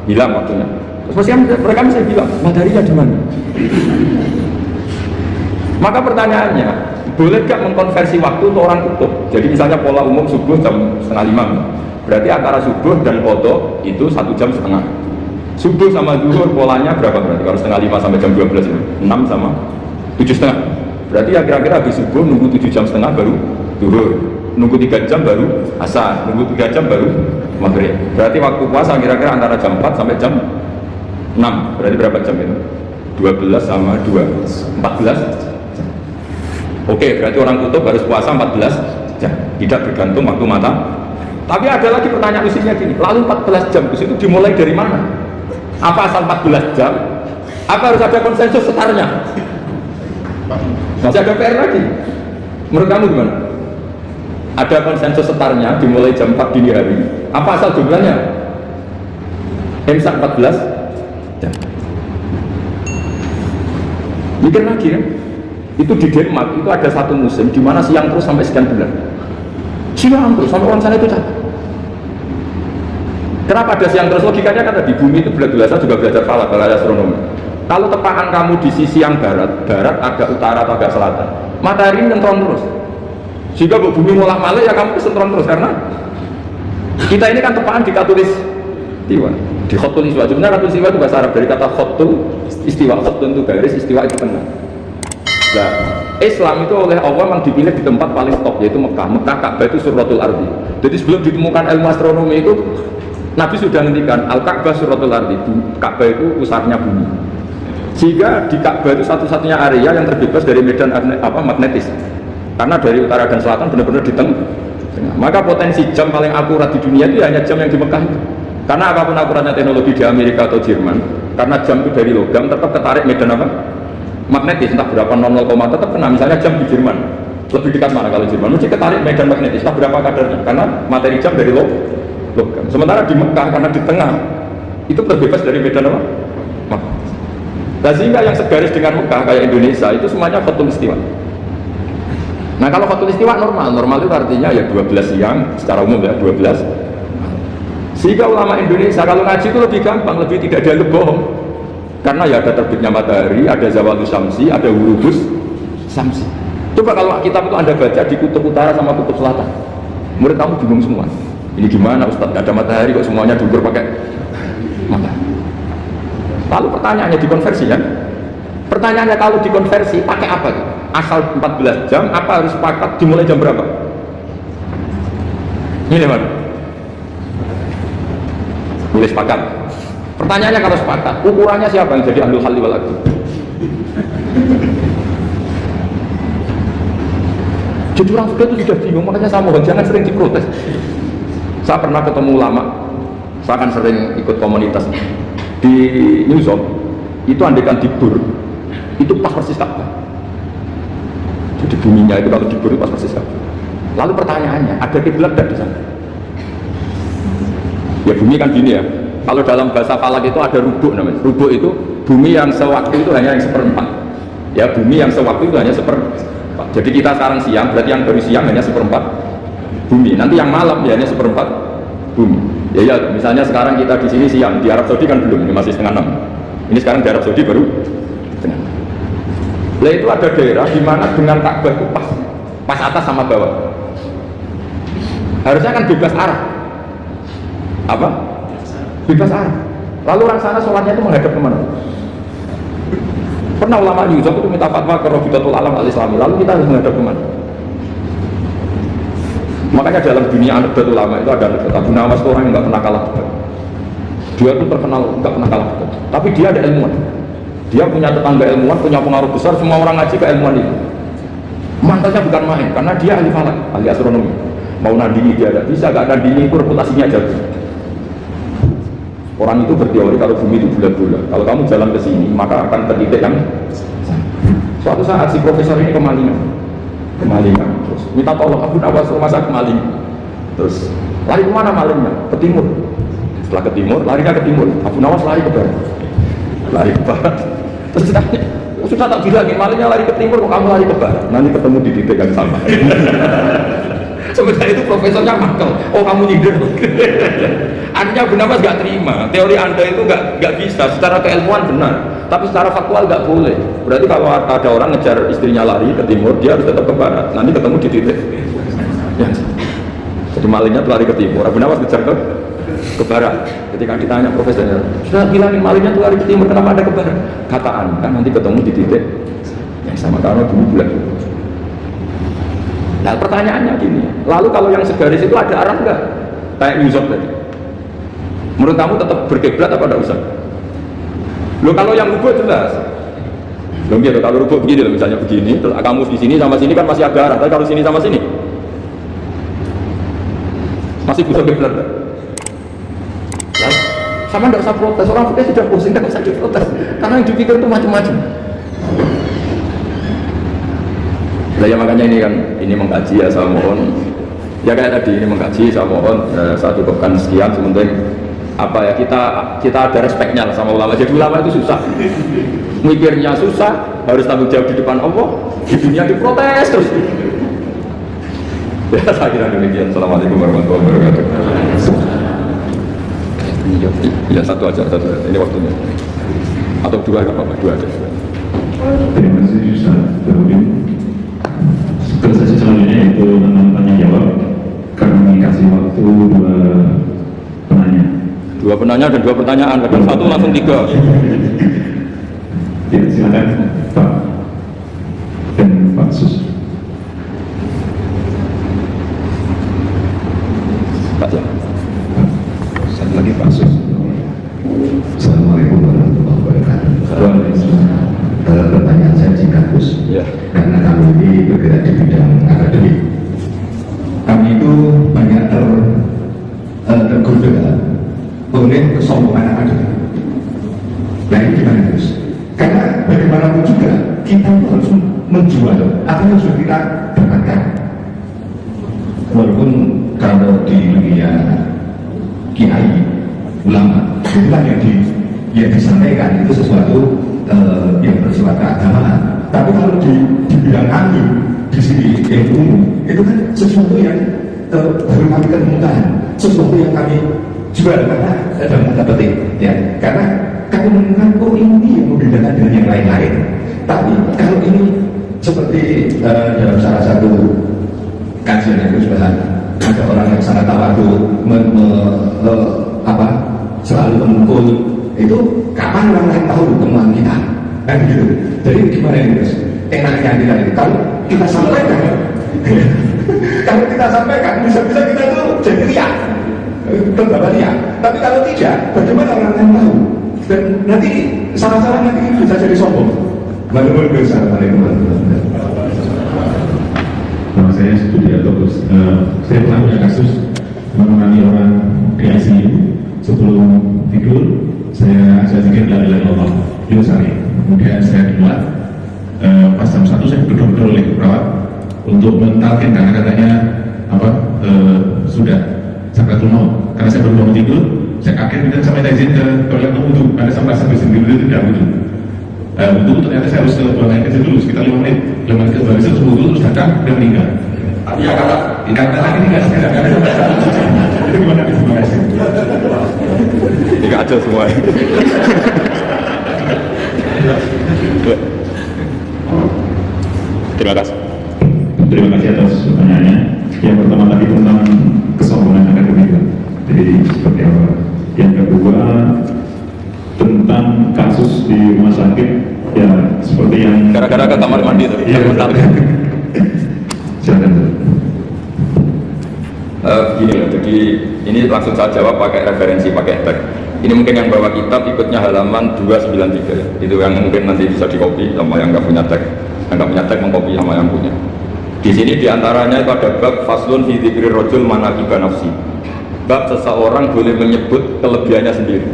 hilang waktunya. Terus pasti mereka bisa bilang, mataharinya di mana? Maka pertanyaannya, boleh gak mengkonversi waktu untuk orang kutub? Jadi misalnya pola umum subuh jam 4:30, berarti antara subuh dan qadha itu 1,5 jam. Subuh sama zuhur polanya berapa berarti? Kalau 4:30 sampai jam 12 itu 6 sama 7,5. Berarti ya kira-kira habis subuh nunggu 7,5 jam baru zuhur, nunggu 3 jam baru asar, nunggu 3 jam baru maghrib. Berarti waktu puasa kira-kira antara jam 4 sampai jam 6. Berarti berapa jam itu? 12 sama 2, 14. Oke, berarti orang kutub harus puasa 14 jam, tidak bergantung waktu mata. Tapi ada lagi pertanyaan usinya gini, lalu 14 jam itu dimulai dari mana? Apa asal 14 jam? Apa harus ada konsensus setarnya? Masih ada PR lagi. Menurut kamu gimana? Ada konsensus setarnya dimulai jam 4 dini hari. Apa asal jumlahnya? Imsak 14 jam. Mikir lagi kan? Itu di Denmark itu ada satu musim di mana siang terus sampai sekian bulan. Siang terus sampai orang sana itu capek. Kenapa ada siang terus? Logikanya kan tadi bumi itu belajar juga belajar falak, belajar astronomi. Kalau tepakan kamu di sisi yang barat agak utara atau agak selatan, matahari nyentron terus. Jika bumi mulak malik ya kamu kesentron terus karena kita ini kan tepakan di khatulistiwa, di khatulistiwa. Sebenarnya khatulistiwa itu bahasa Arab dari kata khatul istiwa, khatul itu garis, istiwa itu tengah. Nah, Islam itu oleh Allah memang dipilih di tempat paling top yaitu Mekah. Mekah Ka'bah itu suratul ardi. Jadi sebelum ditemukan ilmu astronomi itu Nabi sudah ngendikan Al-Ka'bah suratul ardi. Ka'bah itu pusarnya bumi. Sehingga di Ka'bah itu satu-satunya area yang terbebas dari medan magnetis. Karena dari utara dan selatan benar-benar di tengah. Maka potensi jam paling akurat di dunia itu hanya jam yang di Mekah itu. Karena apapun akuratnya teknologi di Amerika atau Jerman, karena jam itu dari logam tetap ketarik medan apa? Magnetis, entah berapa 00, tetap kena. Misalnya jam di Jerman lebih dekat mana kalau Jerman mesti ketarik medan magnetis, entah berapa kadarnya karena materi jam dari logam. Sementara di Mekah karena di tengah itu terbebas dari medan apa? Magnetis. Nah, sehingga yang segaris dengan Mekah kayak Indonesia itu semuanya khatul istiwa. Nah kalau khatul istiwa normal itu artinya ya 12 siang secara umum ya 12. Sehingga ulama Indonesia kalau ngaji itu lebih gampang, lebih tidak ada bohong. Karena ya ada terbitnya matahari, ada zawalus samsi, ada hurubus samsi. Coba kalau kitab itu Anda baca di kutub utara sama kutub selatan, murid kamu bingung semua. Ini gimana Ustaz, ada matahari kok semuanya diukur pakai matahari. Lalu pertanyaannya dikonversi kan? Pertanyaannya kalau dikonversi pakai apa? Asal 14 jam, apa harus sepakat dimulai jam berapa? Ini mana? Boleh sepakat. Pertanyaannya kalau sepakat, ukurannya siapa yang jadi ahlul halli wal aqd? Jadi orang fikih itu sudah bingung, makanya saya mohon jangan sering diprotes. Saya pernah ketemu ulama, saya akan sering ikut komunitas di New York. Itu andekan dibur, itu pas persis Ka'bah. Jadi buminya itu kalau dibur itu pas persis Ka'bah. Lalu pertanyaannya, ada kiblat tidak di sana? Ya bumi kan gini ya. Kalau dalam bahasa falak itu ada rubuk namanya. Rubuk itu bumi yang sewaktu itu hanya yang seperempat. Ya bumi yang sewaktu itu hanya seperempat. Jadi kita sekarang siang, berarti yang baru siang hanya seperempat bumi. Nanti yang malam ya hanya seperempat bumi. Ya misalnya sekarang kita di sini siang, di Arab Saudi kan belum, ini masih setengah 6. Ini sekarang di Arab Saudi baru setengah. Nah itu ada daerah di mana dengan Ka'bah itu pas atas sama bawah. Harusnya kan bebas arah. Apa? Bebas arah. Lalu orang sana sholatnya itu menghadap kemana? Pernah ulama Yusuf itu minta fatwa ke Rabitatul Alam al-Islami, lalu kita harus menghadap kemana? Makanya dalam dunia anekdot ulama itu ada anekdot Abu Nawas itu orang yang nggak pernah kalah debat. Dia itu terkenal nggak pernah kalah debat. Tapi dia ada ilmuwan. Dia punya tetangga ilmuwan, punya pengaruh besar. Semua orang ngaji ke ilmuwan itu. Mantelnya bukan main, karena dia ahli falak, ahli astronomi. Mau nandingi dia ada bisa, nggak nandingi itu reputasinya jago. Orang itu berteori kalau bumi itu bulat-bulat. Kalau kamu jalan ke sini, maka akan ke titik yang suatu saat si profesor ini kemalingan, terus minta tolong Abu Nawas rumah saya kemaling. Terus lari kemana malingnya? Ke timur. Setelah ke timur, larinya ke timur. Abu Nawas lari ke barat. Lari ke barat. Terus ditanya, sudah tak bilangin malingnya lari ke timur, kok kamu lari ke barat? Nanti ketemu di titik yang sama. Sebenarnya itu profesornya makel. Oh kamu nyindir. Artinya Abu Nawas gak terima. Teori anda itu gak bisa. Secara keilmuan benar, tapi secara faktual gak boleh. Berarti kalau ada orang ngejar istrinya lari ke timur, dia harus tetap ke barat. Nanti ketemu di titik. Ya. Jadi malingnya tuh lari ke timur. Abu Nawas ngejar ke barat. Ketika ditanya profesornya, sudah bilangin malingnya tuh lari ke timur, kenapa ada ke barat? Kataan kan nanti ketemu di titik yang sama karena dulu bulan. Nah pertanyaannya gini, lalu kalau yang segaris itu ada arah enggak? Kayak Yusuf tadi. Menurut kamu tetap berkiblat apa enggak usah? Loh kalau yang rubuh jelas. Loh gitu, kalau rubuh begini loh, misalnya begini, terus kamu di sini sama sini kan masih ada arah, tapi kalau sini sama sini masih bisa kiblat. Sama enggak usah protes, orang protes sudah pusing, enggak usah diprotes. Karena yang dipikir itu macam-macam. Nah ya makanya ini mengkaji ya saya mohon ya kayak tadi ini mengkaji saya mohon saya cukupkan sekian sementing apa ya kita ada respeknya lah sama ulama. Jadi ulama itu susah mikirnya susah, harus tanggung jawab di depan Allah, di dunia diprotes terus. Ya saya kira demikian. Assalamualaikum warahmatullahi wabarakatuh. Ya satu aja ini waktunya atau dua nggak apa-apa, dua aja. Terima kasih Ustaz Berudin. Sesi selanjutnya yaitu tentang tanya jawab. Kami kasih waktu dua penanya dan dua pertanyaan, kadang satu langsung tiga. Ya, silakan Pak dan Pak Sus. Pak ya. Satu lagi Pak Sus. Assalamualaikum warahmatullahi wabarakatuh. Pertanyaan saya singkat Gus, ya. Karena kami ini bergerak di bidang akademik, kami itu banyak tergoda oleh kesombongan akademik. Nah ini gimana Gus? Karena bagaimanapun juga kita itu harus menjual apa yang sudah kita dapatkan. Walaupun kalau di dunia kiai ulama itulah yang disampaikan itu sesuatu yang bersifat keagamaan. Tapi kalau di bidang kami di sini yang umum itu kan sesuatu yang baru kami ketemukan, sesuatu yang kami jual karena dalam tanda petik ya, karena kami menemukan oh ini yang membedakan dengan yang lain-lain. Tapi kalau ini seperti dalam salah satu kajian yang sudah ada orang yang sangat tawadu selalu memukul itu, kapan orang lain tahu temuan kita kan gitu. Jadi gimana ini Mas? Enaknya kita ini kalau kita sampaikan kalau kita sampaikan bisa-bisa kita tuh jadi riak, kebabak riak. Tapi kalau tidak, bagaimana orang lain tahu? Dan nanti salah-salah nanti bisa jadi sombong. Assalamualaikum warahmatullahi wabarakatuh. Nama saya Sudiarto Gus. Saya pernah punya kasus menemani orang di ICU. Sebelum tidur saya ajak zikir la ilaha illallah Yusari. Kemudian saya keluar pas jam 1 saya gedor-gedor oleh perawat untuk mentalkin karena katanya sudah sakratul maut. Karena saya baru bangun tidur, saya kaget dan saya minta izin ke toilet wudhu. Ada sampai sendiri itu tidak wudhu. Wudhu ternyata saya harus ke buang air kecil dulu sekitar 5 menit. 5 menit ke buang air terus wudhu terus datang dia meninggal. Artinya kata ini nggak ada. Itu gimana terima kasih. Ini kacau semua. Terima kasih. Terima kasih atas pertanyaannya. Yang pertama tadi tentang kesombongan akademik. Jadi seperti apa? Yang kedua tentang kasus di rumah sakit ya seperti yang gara-gara ke kamar mandi tadi. Iya, silakan. gini loh, jadi ini langsung saya jawab pakai referensi, pakai tag. Ini mungkin yang bawa kitab ikutnya halaman 293 ya. Itu yang mungkin nanti bisa dikopi sama yang nggak punya tag. Yang nggak punya tag mengkopi sama yang punya. Di sini diantaranya itu ada bab faslun fi dzikri rajul manaqiba nafsi. Bab seseorang boleh menyebut kelebihannya sendiri.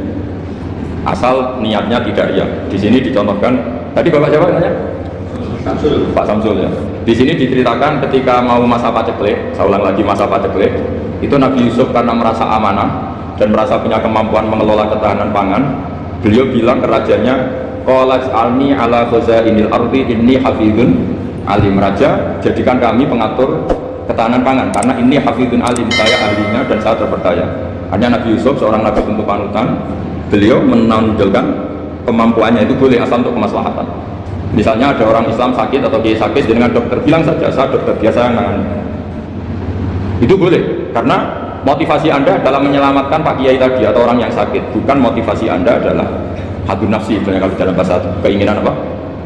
Asal niatnya tidak riya. Di sini dicontohkan, tadi Bapak siapa nanya? Samsul. Pak Samsul ya. Di sini diceritakan ketika mau masa paceklik, saya ulang lagi masa paceklik, itu Nabi Yusuf karena merasa amanah dan merasa punya kemampuan mengelola ketahanan pangan, beliau bilang ke rajanya, qala alni ala khazainil ardi inni hafizun alim. Raja, jadikan kami pengatur ketahanan pangan karena ini hafizun alim, saya ahlinya dan saya terpercaya. Hanya Nabi Yusuf seorang nabi untuk panutan, beliau menonjolkan kemampuannya itu boleh asal untuk kemaslahatan. Misalnya ada orang Islam sakit atau kiai sakit dengan dokter, bilang saja saya dokter biasa yang nangani. Itu boleh karena motivasi Anda dalam menyelamatkan Pak Kiai tadi atau orang yang sakit, bukan motivasi Anda adalah hadun nafsi, sebenarnya kalau dalam bahasa keinginan apa?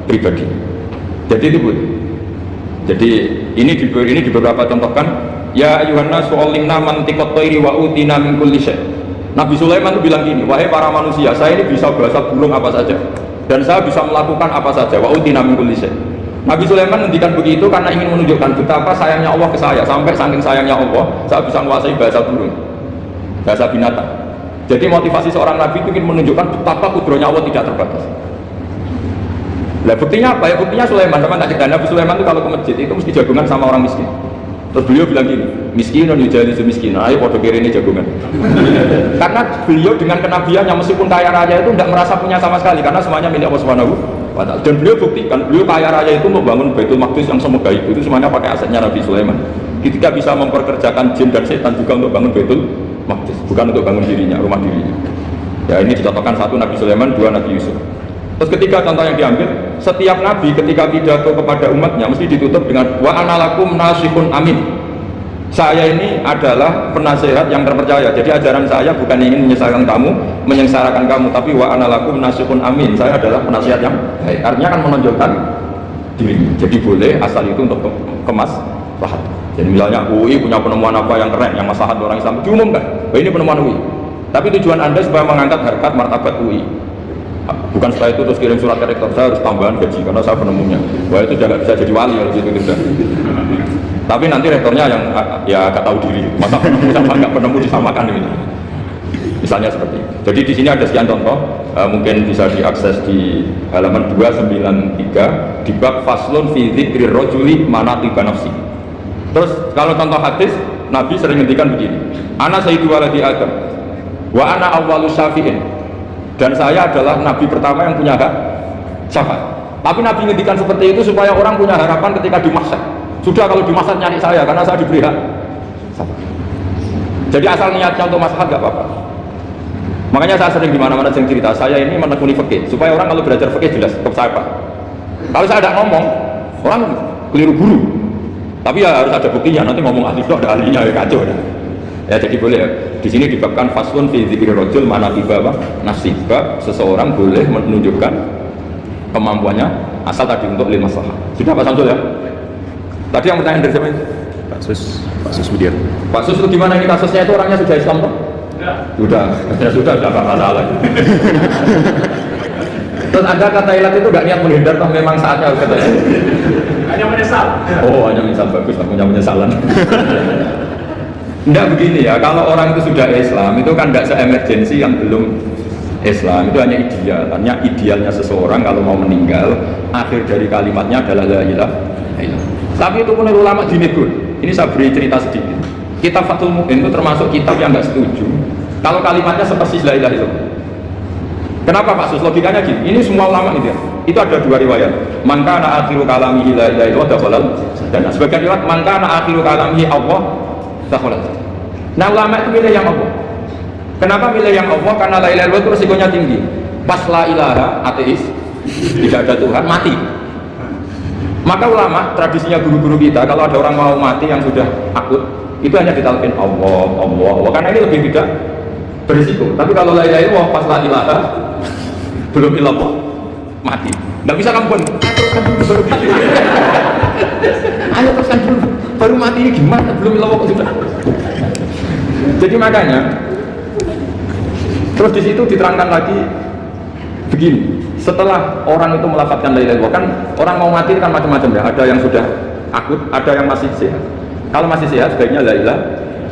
Pribadi. Jadi itu boleh. Jadi ini di beberapa contohkan, ya ayuhan nasu ulimna mantiqat thairi wa utina min kulli syai'. Nabi Sulaiman itu bilang gini, wahai para manusia, saya ini bisa bahasa burung apa saja dan saya bisa melakukan apa saja, wa utina min kulli syai'. Nabi Sulaiman menghentikan begitu karena ingin menunjukkan betapa sayangnya Allah ke saya, sampai saking sayangnya Allah saya bisa menguasai bahasa burung, bahasa binatang. Jadi motivasi seorang nabi itu ingin menunjukkan betapa kudrohnya Allah tidak terbatas. Nah buktinya apa ya? Buktinya Sulaiman, sama tak cerita, Nabi Sulaiman itu kalau ke masjid itu mesti jagungan sama orang miskin. Terus beliau bilang gini, miskinun yujalisu miskinun, ayo podo kiri ini jagungan. Karena beliau dengan kenabiannya meskipun kaya raya itu tidak merasa punya sama sekali, karena semuanya milik Allah Subhanahu wa ta'ala. Dan beliau buktikan, beliau kaya raya itu membangun Baitul Maqdis yang semoga itu semuanya pakai asetnya Nabi Sulaiman. Ketika bisa memperkerjakan jin dan setan juga untuk bangun Baitul Maqdis, bukan untuk bangun dirinya, rumah dirinya. Ya ini dicontohkan satu Nabi Sulaiman, dua Nabi Yusuf. Terus ketiga contoh yang diambil, setiap nabi ketika pidato kepada umatnya mesti ditutup dengan wa analakum nasihun amin. Saya ini adalah penasehat yang terpercaya. Jadi ajaran saya bukan ingin menyengsarakan kamu, tapi wa analakum nasihun amin. Saya adalah penasehat yang baik. Artinya kan menonjolkan diri. Jadi boleh asal itu untuk kemaslahat. Jadi misalnya UI punya penemuan apa yang keren, yang maslahat orang Islam diumumkan. Bahwa ini penemuan UI. Tapi tujuan Anda supaya mengangkat harkat martabat UI. Bukan setelah itu terus kirim surat ke rektor, saya harus tambahan gaji karena saya penemunya. Wah itu juga bisa jadi wali kalau gitu tidak. Tapi nanti rektornya yang ya agak tahu diri. Masa penemu sama nggak penemu disamakan ini. Misalnya seperti itu. Jadi di sini ada sekian contoh, mungkin bisa diakses di halaman 293 di bab faslun fi dzikri rajuli manaqiba nafsi. Terus kalau contoh hadis, Nabi sering ngendikan begini. Ana sayyidu waladi Adam wa ana awwalus syafi'in. Dan saya adalah nabi pertama yang punya hak syafaat. Tapi Nabi ngendikan seperti itu supaya orang punya harapan ketika di mahsyar. Sudah kalau di mahsyar nyari saya karena saya diberi hak syafaat. Jadi asal niatnya untuk maslahat gak apa-apa. Makanya saya sering di mana-mana sering cerita, saya ini menekuni fikih supaya orang kalau belajar fikih jelas untuk saya Pak. Kalau saya tidak ngomong, orang keliru guru. Tapi ya harus ada buktinya. Nanti ngomong ahli itu ada ahlinya ya kacau ya. Ya jadi boleh ya. Di sini dibabkan faslun fi dzikri rajul manaqiba nasibah, seseorang boleh menunjukkan kemampuannya asal tadi untuk lil maslahah. Sudah Pak Samsul ya? Tadi yang pertanyaan dari siapa itu? Pak Sus Budian. Pak Sus itu gimana ini kasusnya itu orangnya sudah Islam toh? Sudah. Sudah enggak masalah. Terus Anda kata ilat itu enggak niat menghindar toh memang saatnya harus kata. Hanya menyesal. Oh, hanya menyesal, bagus tak punya penyesalan. Enggak begini ya, kalau orang itu sudah Islam itu kan enggak se-emergensi yang belum Islam, itu hanya ideal. Hanya idealnya seseorang kalau mau meninggal, akhir dari kalimatnya adalah la ilaha illallah. Tapi itu pun ulama dinegur. Ini saya beri cerita sedikit. Kitab Fathul Mu'in itu termasuk kitab yang enggak setuju kalau kalimatnya seperti la ilaha illallah. Kenapa Pak Sus? Logikanya gini, ini semua ulama gitu ya. Itu ada dua riwayat. Man kana akhiru kalamihi la ilaha illallah dakhalal jannah. Sebagian riwayat man kana akhiru kalamihi Allah. Nah ulama itu milih yang Allah. Kenapa milih yang Allah? Karena la ilaha illallah itu resikonya tinggi. Pas la ilaha ateis, tidak ada Tuhan, mati. Maka ulama, tradisinya guru-guru kita, kalau ada orang mau mati yang sudah akut, itu hanya ditalkin Allah, Allah, Allah. Karena ini lebih tidak berisiko. Tapi kalau la ilaha illallah pas la ilaha belum illallah mati. Nggak bisa kamu teruskan dulu baru mati. Ayo teruskan dulu baru mati, ini gimana belum illallah kok sudah. Jadi makanya terus di situ diterangkan lagi begini, setelah orang itu melafadzkan la ilaha illallah, kan orang mau mati kan macam-macam ya, ada yang sudah akut, ada yang masih sehat. Kalau masih sehat sebaiknya la ilaha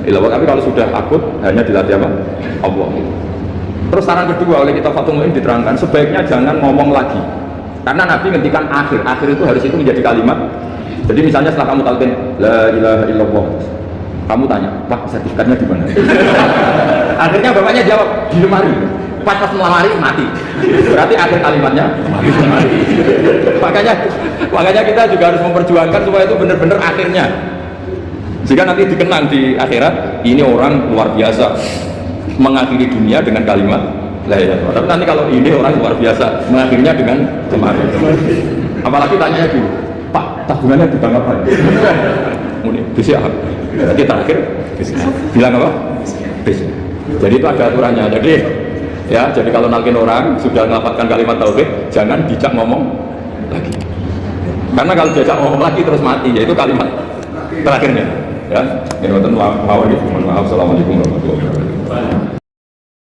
illallah, tapi kalau sudah akut hanya dilatih apa? Allah. Terus saran kedua oleh kita Fathul Mu'in diterangkan sebaiknya jangan ngomong lagi, karena Nabi ngendikan akhir itu harus itu menjadi kalimat. Jadi misalnya setelah kamu talqin la ilaha illallah, kamu tanya, Pak sertifikatnya di mana? Akhirnya bapaknya jawab di lemari. Pas melamari mati. Berarti akhir kalimatnya mati. makanya kita juga harus memperjuangkan supaya itu benar-benar akhirnya. Jika nanti dikenang di akhirat, ini orang luar biasa mengakhiri dunia dengan kalimat la ilaha illallah. Tapi nanti kalau ini orang luar biasa mengakhirinya dengan lemari. Apalagi tanya dulu, Pak tabungannya di bank apa? Muni, bisa. Berarti terakhir bilang apa? Bisa. Jadi itu ada aturannya. Jadi kalau nalkin orang sudah melafadzkan kalimat tauhid, jangan dijak ngomong lagi. Karena kalau dijak ngomong lagi terus mati, yaitu kalimat terakhirnya. Ya, ini maaf, assalamualaikum warahmatullahi wabarakatuh.